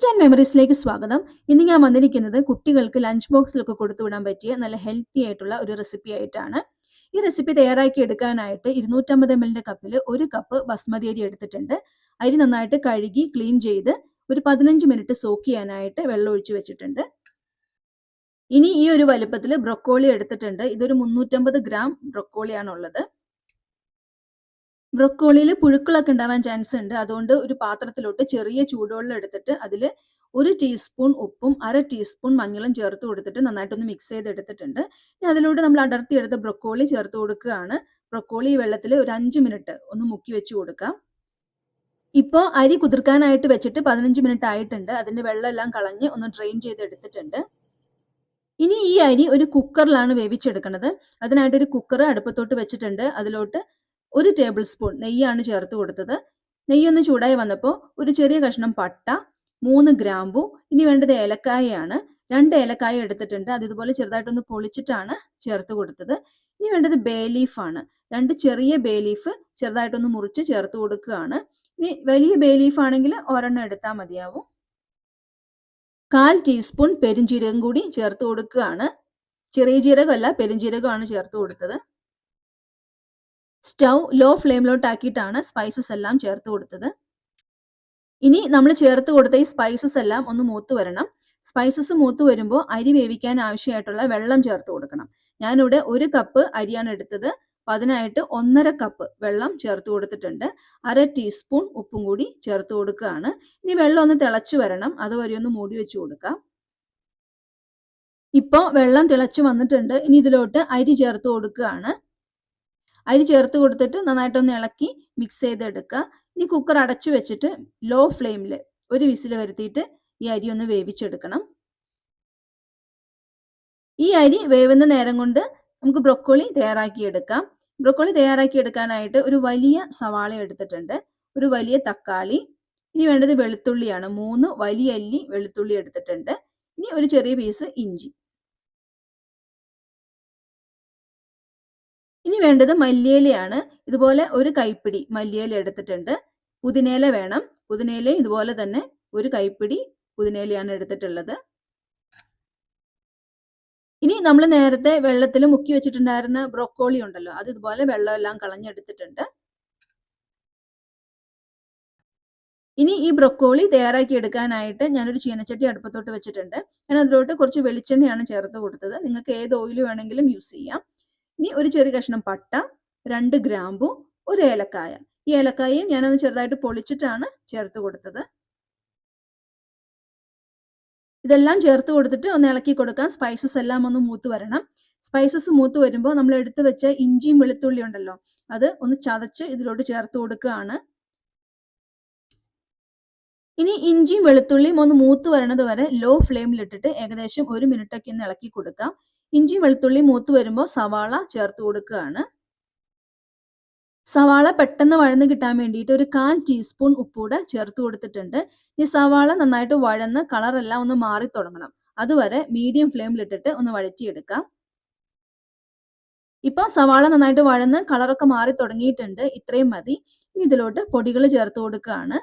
Taste and മെമ്മറീസിലേക്ക് സ്വാഗതം. ഇന്ന് ഞാൻ വന്നിരിക്കുന്നത് കുട്ടികൾക്ക് ലഞ്ച് ബോക്സിലൊക്കെ കൊടുത്തുവിടാൻ പറ്റിയ നല്ല ഹെൽത്തി ആയിട്ടുള്ള ഒരു റെസിപ്പി ആയിട്ടാണ്. ഈ റെസിപ്പി തയ്യാറാക്കി എടുക്കാനായിട്ട് 250 ml കപ്പിൽ 1 കപ്പ് ബസ്മതി അരി എടുത്തിട്ടുണ്ട്. അരി നന്നായിട്ട് കഴുകി ക്ലീൻ ചെയ്ത് ഒരു 15 മിനിറ്റ് സോക്ക് ചെയ്യാനായിട്ട് വെള്ളം ഒഴിച്ച് വെച്ചിട്ടുണ്ട്. ഇനി ഈ ഒരു വലുപ്പത്തിൽ ബ്രൊക്കോളി എടുത്തിട്ടുണ്ട്. ഇതൊരു 350 ഗ്രാം ബ്രൊക്കോളിയാണുള്ളത്. ബ്രൊക്കോളിയിൽ പുഴുക്കളൊക്കെ ഉണ്ടാവാൻ ചാൻസ് ഉണ്ട്. അതുകൊണ്ട് ഒരു പാത്രത്തിലോട്ട് ചെറിയ ചൂടുവെള്ളം എടുത്തിട്ട് അതിൽ 1 ടീസ്പൂൺ ഉപ്പും 1/2 ടീസ്പൂൺ മഞ്ഞളും ചേർത്ത് കൊടുത്തിട്ട് നന്നായിട്ടൊന്ന് മിക്സ് ചെയ്തെടുത്തിട്ടുണ്ട്. ഇനി അതിലൂടെ നമ്മൾ അടർത്തിയെടുത്ത ബ്രൊക്കോളി ചേർത്ത് കൊടുക്കുകയാണ്. ബ്രൊക്കോളി ഈ വെള്ളത്തിൽ ഒരു 5 മിനിറ്റ് ഒന്ന് മുക്കി വെച്ച് കൊടുക്കാം. ഇപ്പോൾ അരി കുതിർക്കാനായിട്ട് വെച്ചിട്ട് 15 മിനിറ്റ് ആയിട്ടുണ്ട്. അതിന്റെ വെള്ളം എല്ലാം കളഞ്ഞ് ഒന്ന് ഡ്രെയിൻ ചെയ്തെടുത്തിട്ടുണ്ട്. ഇനി ഈ അരി ഒരു കുക്കറിലാണ് വേവിച്ചെടുക്കുന്നത്. അതിനായിട്ട് ഒരു കുക്കർ അടുപ്പത്തോട്ട് വെച്ചിട്ടുണ്ട്. അതിലോട്ട് 1 ടേബിൾ സ്പൂൺ നെയ്യാണ് ചേർത്ത് കൊടുത്തത്. നെയ്യൊന്ന് ചൂടായി വന്നപ്പോൾ ഒരു ചെറിയ കഷ്ണം പട്ട, 3 ഗ്രാമ്പു, ഇനി വേണ്ടത് ഏലക്കായയാണ്. 2 ഏലക്കായ എടുത്തിട്ടുണ്ട്. അത് ഇതുപോലെ ചെറുതായിട്ടൊന്ന് പൊളിച്ചിട്ടാണ് ചേർത്ത് കൊടുത്തത്. ഇനി വേണ്ടത് ബേ ലീഫാണ്. 2 ചെറിയ ബേ ലീഫ് ചെറുതായിട്ടൊന്ന് മുറിച്ച് ചേർത്ത് കൊടുക്കുകയാണ്. ഇനി വലിയ ബേ ലീഫ് ആണെങ്കിൽ ഒരെണ്ണം എടുത്താൽ മതിയാവും. 1/4 ടീസ്പൂൺ പെരുംജീരകം കൂടി ചേർത്ത് കൊടുക്കുകയാണ്. ചെറിയ ജീരകമല്ല, പെരുംജീരകമാണ് ചേർത്ത് കൊടുത്തത്. സ്റ്റൗ ലോ ഫ്ലെയിമിലോട്ടാക്കിയിട്ടാണ് സ്പൈസസ് എല്ലാം ചേർത്ത് കൊടുത്തത്. ഇനി നമ്മൾ ചേർത്ത് കൊടുത്ത ഈ സ്പൈസസ് എല്ലാം ഒന്ന് മൂത്ത് വരണം. സ്പൈസസ് മൂത്ത് വരുമ്പോൾ അരി വേവിക്കാൻ ആവശ്യമായിട്ടുള്ള വെള്ളം ചേർത്ത് കൊടുക്കണം. ഞാനിവിടെ 1 കപ്പ് അരിയാണ് എടുത്തത്. അപ്പം അതിനായിട്ട് 1.5 കപ്പ് വെള്ളം ചേർത്ത് കൊടുത്തിട്ടുണ്ട്. 1/2 ടീസ്പൂൺ ഉപ്പും കൂടി ചേർത്ത് കൊടുക്കുകയാണ്. ഇനി വെള്ളം ഒന്ന് തിളച്ചു വരണം. അതുവരെ ഒന്ന് മൂടി വെച്ച് കൊടുക്കാം. ഇപ്പോൾ വെള്ളം തിളച്ചു വന്നിട്ടുണ്ട്. ഇനി ഇതിലോട്ട് അരി ചേർത്ത് കൊടുക്കുകയാണ്. അരി ചേർത്ത് കൊടുത്തിട്ട് നന്നായിട്ടൊന്ന് ഇളക്കി മിക്സ് ചെയ്തെടുക്കുക. ഇനി കുക്കർ അടച്ചു വെച്ചിട്ട് ലോ ഫ്ലെയിമിൽ ഒരു വിസിൽ വരുത്തിയിട്ട് ഈ അരി ഒന്ന് വേവിച്ചെടുക്കണം. ഈ അരി വേവുന്ന നേരം കൊണ്ട് നമുക്ക് ബ്രൊക്കോളി തയ്യാറാക്കിയെടുക്കാം. ബ്രൊക്കോളി തയ്യാറാക്കിയെടുക്കാനായിട്ട് ഒരു വലിയ സവാള എടുത്തിട്ടുണ്ട്, ഒരു വലിയ തക്കാളി, ഇനി വേണ്ടത് വെളുത്തുള്ളിയാണ്. 3 വലിയ അല്ലി വെളുത്തുള്ളി എടുത്തിട്ടുണ്ട്. ഇനി ഒരു ചെറിയ പീസ് ഇഞ്ചി. ഇനി വേണ്ടത് മല്ലിയിലയാണ്. ഇതുപോലെ ഒരു കൈപ്പിടി മല്ലിയില എടുത്തിട്ടുണ്ട്. പുതിനയില വേണം. പുതിനയില ഇതുപോലെ തന്നെ ഒരു കൈപ്പിടി പുതിനയിലയാണ് എടുത്തിട്ടുള്ളത്. ഇനി നമ്മൾ നേരത്തെ വെള്ളത്തിൽ മുക്കി വെച്ചിട്ടുണ്ടായിരുന്ന ബ്രൊക്കോളി ഉണ്ടല്ലോ, അത് ഇതുപോലെ വെള്ളമെല്ലാം കളഞ്ഞെടുത്തിട്ടുണ്ട്. ഇനി ഈ ബ്രൊക്കോളി തയ്യാറാക്കി എടുക്കാനായിട്ട് ഞാനൊരു ചീനച്ചട്ടി അടുപ്പത്തോട്ട് വെച്ചിട്ടുണ്ട്. ഞാൻ അതിലോട്ട് കുറച്ച് വെളിച്ചെണ്ണയാണ് ചേർത്ത് കൊടുത്തത്. നിങ്ങൾക്ക് ഏത് ഓയിൽ വേണമെങ്കിലും യൂസ് ചെയ്യാം. ഇനി ഒരു ചെറിയ കഷ്ണം പട്ട, 2 ഗ്രാമ്പു, 1 ഏലക്കായ. ഈ ഏലക്കായയും ഞാനൊന്ന് ചെറുതായിട്ട് പൊളിച്ചിട്ടാണ് ചേർത്ത് കൊടുത്തത്. ഇതെല്ലാം ചേർത്ത് കൊടുത്തിട്ട് ഒന്ന് ഇളക്കി കൊടുക്കാം. സ്പൈസസ് എല്ലാം ഒന്ന് മൂത്ത് വരണം. സ്പൈസസ് മൂത്ത് വരുമ്പോൾ നമ്മൾ എടുത്തു വെച്ച ഇഞ്ചിയും വെളുത്തുള്ളി ഉണ്ടല്ലോ, അത് ഒന്ന് ചതച്ച് ഇതിലോട്ട് ചേർത്ത് കൊടുക്കുകയാണ്. ഇനി ഇഞ്ചിയും വെളുത്തുള്ളിയും ഒന്ന് മൂത്ത് വരണത് വരെ ലോ ഫ്ലെയിമിലിട്ടിട്ട് ഏകദേശം 1 മിനിറ്റൊക്കെ ഒന്ന് ഇളക്കി കൊടുക്കാം. ഇഞ്ചിയും വെളുത്തുള്ളിയും മൂത്ത് വരുമ്പോൾ സവാള ചേർത്ത് കൊടുക്കുകയാണ്. സവാള പെട്ടെന്ന് വഴന്ന് കിട്ടാൻ വേണ്ടിയിട്ട് ഒരു 1/4 ടീസ്പൂൺ ഉപ്പൂടെ ചേർത്ത് കൊടുത്തിട്ടുണ്ട്. ഈ സവാള നന്നായിട്ട് വഴന്ന് കളറെല്ലാം ഒന്ന് മാറി തുടങ്ങണം. അതുവരെ മീഡിയം ഫ്ലെയിമിലിട്ടിട്ട് ഒന്ന് വഴറ്റിയെടുക്കാം. ഇപ്പോൾ സവാള നന്നായിട്ട് വഴന്ന് കളറൊക്കെ മാറി തുടങ്ങിയിട്ടുണ്ട്. ഇത്രയും മതി. ഇനി ഇതിലോട്ട് പൊടികൾ ചേർത്ത് കൊടുക്കുകയാണ്.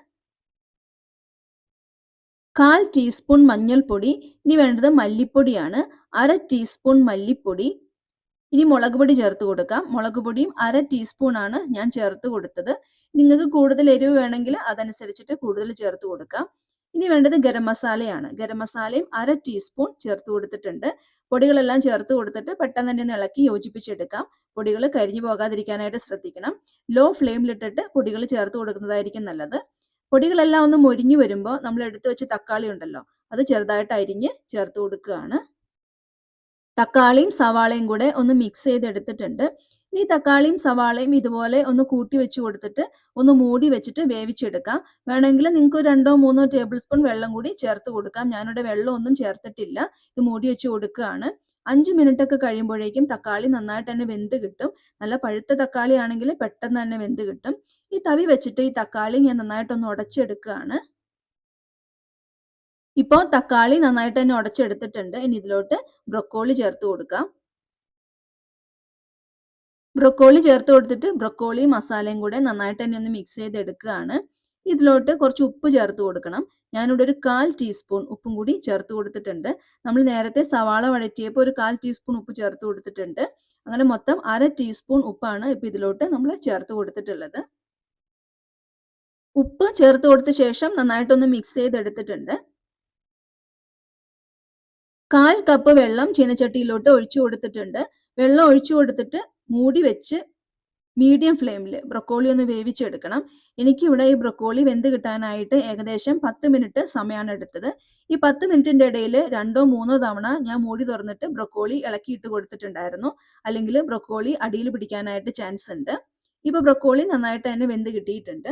1/4 ടീസ്പൂൺ മഞ്ഞൾപ്പൊടി. ഇനി വേണ്ടത് മല്ലിപ്പൊടിയാണ്. 1/2 ടീസ്പൂൺ മല്ലിപ്പൊടി. ഇനി മുളക് പൊടി ചേർത്ത് കൊടുക്കാം. മുളക് പൊടിയും 1/2 ടീസ്പൂൺ ആണ് ഞാൻ ചേർത്ത് കൊടുത്തത്. നിങ്ങൾക്ക് കൂടുതൽ എരിവ് വേണമെങ്കിൽ അതനുസരിച്ചിട്ട് കൂടുതൽ ചേർത്ത് കൊടുക്കാം. ഇനി വേണ്ടത് ഗരം മസാലയാണ്. ഗരം മസാലയും 1/2 ടീസ്പൂൺ ചേർത്ത് കൊടുത്തിട്ടുണ്ട്. പൊടികളെല്ലാം ചേർത്ത് കൊടുത്തിട്ട് പെട്ടെന്ന് തന്നെ ഒന്ന് ഇളക്കി യോജിപ്പിച്ചെടുക്കാം. പൊടികൾ കരിഞ്ഞു പോകാതിരിക്കാനായിട്ട് ശ്രദ്ധിക്കണം. ലോ ഫ്ലെയിമിലിട്ടിട്ട് പൊടികൾ ചേർത്ത് കൊടുക്കുന്നതായിരിക്കും നല്ലത്. പൊടികളെല്ലാം ഒന്ന് മൊരിഞ്ഞു വരുമ്പോൾ നമ്മൾ എടുത്തു വെച്ച തക്കാളി ഉണ്ടല്ലോ, അത് ചെറുതായിട്ട് അരിഞ്ഞ് ചേർത്ത് കൊടുക്കുകയാണ്. തക്കാളിയും സവാളയും കൂടെ ഒന്ന് മിക്സ് ചെയ്തെടുത്തിട്ടുണ്ട്. ഇനി തക്കാളിയും സവാളയും ഇതുപോലെ ഒന്ന് കൂട്ടി വെച്ച് കൊടുത്തിട്ട് ഒന്ന് മൂടി വെച്ചിട്ട് വേവിച്ചെടുക്കാം. വേണമെങ്കിൽ നിങ്ങൾക്ക് 2-3 ടേബിൾ സ്പൂൺ വെള്ളം കൂടി ചേർത്ത് കൊടുക്കാം. ഞാനിവിടെ വെള്ളം ഒന്നും ചേർത്തിട്ടില്ല. ഇത് മൂടി വെച്ച് കൊടുക്കുകയാണ്. 5 മിനിറ്റ് ഒക്കെ കഴിയുമ്പോഴേക്കും തക്കാളി നന്നായിട്ട് തന്നെ വെന്ത് കിട്ടും. നല്ല പഴുത്ത തക്കാളി ആണെങ്കിൽ പെട്ടെന്ന് തന്നെ വെന്ത് കിട്ടും. ഈ തവി വെച്ചിട്ട് ഈ തക്കാളി ഞാൻ നന്നായിട്ടൊന്ന് ഉടച്ചെടുക്കുകയാണ്. ഇപ്പോൾ തക്കാളി നന്നായിട്ട് തന്നെ ഉടച്ചെടുത്തിട്ടുണ്ട്. ഇനി ഇതിലോട്ട് ബ്രൊക്കോളി ചേർത്ത് കൊടുക്കാം. ബ്രൊക്കോളി ചേർത്ത് കൊടുത്തിട്ട് ബ്രൊക്കോളി മസാലയും കൂടെ നന്നായിട്ട് തന്നെ ഒന്ന് മിക്സ് ചെയ്തെടുക്കുകയാണ്. ഇതിലോട്ട് കുറച്ച് ഉപ്പ് ചേർത്ത് കൊടുക്കണം. ഞാനിവിടെ ഒരു 1/4 ടീസ്പൂൺ ഉപ്പും കൂടി ചേർത്ത് കൊടുത്തിട്ടുണ്ട്. നമ്മൾ നേരത്തെ സവാള വഴറ്റിയപ്പോൾ ഒരു 1/4 ടീസ്പൂൺ ഉപ്പ് ചേർത്ത് കൊടുത്തിട്ടുണ്ട്. അങ്ങനെ മൊത്തം 1/2 ടീസ്പൂൺ ഉപ്പാണ് ഇപ്പോൾ ഇതിലോട്ട് നമ്മൾ ചേർത്ത് കൊടുത്തിട്ടുള്ളത്. ഉപ്പ് ചേർത്ത് കൊടുത്ത ശേഷം നന്നായിട്ടൊന്ന് മിക്സ് ചെയ്തെടുത്തിട്ടുണ്ട്. 1/4 കപ്പ് വെള്ളം ചീനച്ചട്ടിയിലോട്ട് ഒഴിച്ചു കൊടുത്തിട്ടുണ്ട്. വെള്ളം ഒഴിച്ചു കൊടുത്തിട്ട് മൂടി വെച്ച് മീഡിയം ഫ്ലെയിമിൽ ബ്രൊക്കോളി ഒന്ന് വേവിച്ചെടുക്കണം. എനിക്കിവിടെ ഈ ബ്രൊക്കോളി വെന്ത് കിട്ടാനായിട്ട് ഏകദേശം 10 മിനിറ്റ് സമയമാണ് എടുത്തത്. ഈ 10 മിനിറ്റിന്റെ ഇടയിൽ 2ഓ 3ഓ തവണ ഞാൻ മൂടി തുറന്നിട്ട് ബ്രൊക്കോളി ഇളക്കിയിട്ട് കൊടുത്തിട്ടുണ്ടായിരുന്നു. അല്ലെങ്കിൽ ബ്രൊക്കോളി അടിയിൽ പിടിക്കാനായിട്ട് ചാൻസ് ഉണ്ട്. ഇപ്പോൾ ബ്രൊക്കോളി നന്നായിട്ട് തന്നെ വെന്ത് കിട്ടിയിട്ടുണ്ട്.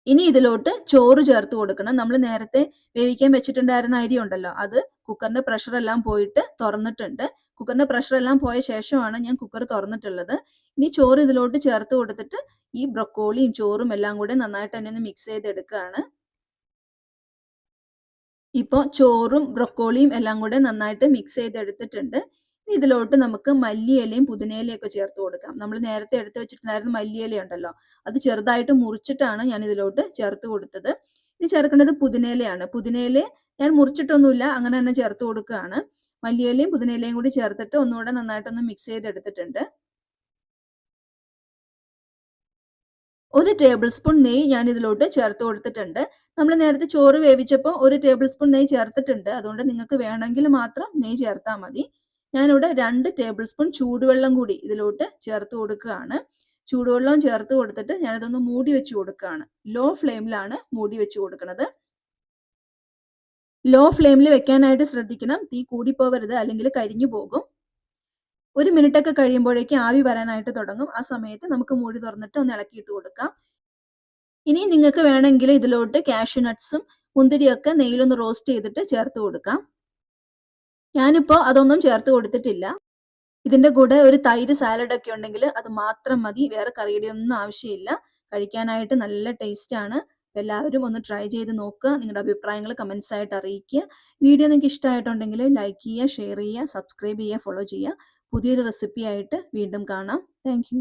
ഇനി ഇതിലോട്ട് ചോറ് ചേർത്ത് കൊടുക്കണം. നമ്മൾ നേരത്തെ വേവിക്കാൻ വെച്ചിട്ടുണ്ടായിരുന്ന അരി ഉണ്ടല്ലോ, അത് കുക്കറിന്റെ പ്രഷർ എല്ലാം പോയിട്ട് തുറന്നിട്ടുണ്ട്. കുക്കറിന്റെ പ്രഷർ എല്ലാം പോയ ശേഷമാണ് ഞാൻ കുക്കർ തുറന്നിട്ടുള്ളത്. ഇനി ചോറ് ഇതിലോട്ട് ചേർത്ത് കൊടുത്തിട്ട് ഈ ബ്രൊക്കോളിയും ചോറും എല്ലാം കൂടെ നന്നായിട്ട് തന്നെ ഒന്ന് മിക്സ് ചെയ്തെടുക്കുകയാണ്. ഇപ്പോൾ ചോറും ബ്രൊക്കോളിയും എല്ലാം കൂടെ നന്നായിട്ട് മിക്സ് ചെയ്തെടുത്തിട്ടുണ്ട്. ഇതിലോട്ട് നമുക്ക് മല്ലിയിലയും പുതിനയിലയും ഒക്കെ ചേർത്ത് കൊടുക്കാം. നമ്മൾ നേരത്തെ എടുത്ത് വെച്ചിട്ടുണ്ടായിരുന്ന മല്ലിയില ഉണ്ടല്ലോ, അത് ചെറുതായിട്ട് മുറിച്ചിട്ടാണ് ഞാൻ ഇതിലോട്ട് ചേർത്ത് കൊടുത്തത്. ഇനി ചേർക്കേണ്ടത് പുതിനയിലയാണ്. പുതിനയില ഞാൻ മുറിച്ചിട്ടൊന്നുമില്ല, അങ്ങനെ തന്നെ ചേർത്ത് കൊടുക്കുകയാണ്. മല്ലിയിലയും പുതിനയിലയും കൂടി ചേർത്തിട്ട് ഒന്നുകൂടെ നന്നായിട്ടൊന്ന് മിക്സ് ചെയ്തെടുത്തിട്ടുണ്ട്. 1 ടേബിൾ സ്പൂൺ നെയ്യ് ഞാൻ ഇതിലോട്ട് ചേർത്ത് കൊടുത്തിട്ടുണ്ട്. നമ്മൾ നേരത്തെ ചോറ് വേവിച്ചപ്പോൾ 1 ടേബിൾ സ്പൂൺ നെയ്യ് ചേർത്തിട്ടുണ്ട്. അതുകൊണ്ട് നിങ്ങൾക്ക് വേണമെങ്കിൽ മാത്രം നെയ്യ് ചേർത്താൽ മതി. ഞാനിവിടെ 2 ടേബിൾ സ്പൂൺ ചൂടുവെള്ളം കൂടി ഇതിലോട്ട് ചേർത്ത് കൊടുക്കുകയാണ്. ചൂടുവെള്ളം ചേർത്ത് കൊടുത്തിട്ട് ഞാനിതൊന്ന് മൂടി വെച്ച് കൊടുക്കുകയാണ്. ലോ ഫ്ലെയിമിലാണ് മൂടി വെച്ച് കൊടുക്കുന്നത്. ലോ ഫ്ലെയിമിൽ വെക്കാനായിട്ട് ശ്രദ്ധിക്കണം. തീ കൂടിപ്പോവരുത്, അല്ലെങ്കിൽ കരിഞ്ഞു പോകും. 1 മിനിറ്റൊക്കെ കഴിയുമ്പോഴേക്കും ആവി വരാനായിട്ട് തുടങ്ങും. ആ സമയത്ത് നമുക്ക് മൂടി തുറന്നിട്ട് ഒന്ന് ഇളക്കിയിട്ട് കൊടുക്കാം. ഇനി നിങ്ങൾക്ക് വേണമെങ്കിൽ ഇതിലോട്ട് കാഷ്യൂ നട്ട്സും മുന്തിരിയൊക്കെ നെയ്യിലൊന്ന് റോസ്റ്റ് ചെയ്തിട്ട് ചേർത്ത് കൊടുക്കാം. ഞാനിപ്പോൾ അതൊന്നും ചേർത്ത് കൊടുത്തിട്ടില്ല. ഇതിന്റെ കൂടെ ഒരു തൈര് സാലഡ് ഒക്കെ ഉണ്ടെങ്കിൽ അത് മാത്രം മതി. വേറെ കറിയുടെ ഒന്നും ആവശ്യമില്ല. കഴിക്കാനായിട്ട് നല്ല ടേസ്റ്റ് ആണ്. എല്ലാവരും ഒന്ന് ട്രൈ ചെയ്ത് നോക്കുക. നിങ്ങളുടെ അഭിപ്രായങ്ങൾ കമന്റ്സ് ആയിട്ട് അറിയിക്കുക. വീഡിയോ നിങ്ങൾക്ക് ഇഷ്ടമായിട്ടുണ്ടെങ്കിൽ ലൈക്ക് ചെയ്യുക, ഷെയർ ചെയ്യുക, സബ്സ്ക്രൈബ് ചെയ്യുക, ഫോളോ ചെയ്യുക. പുതിയൊരു റെസിപ്പി ആയിട്ട് വീണ്ടും കാണാം. Thank you.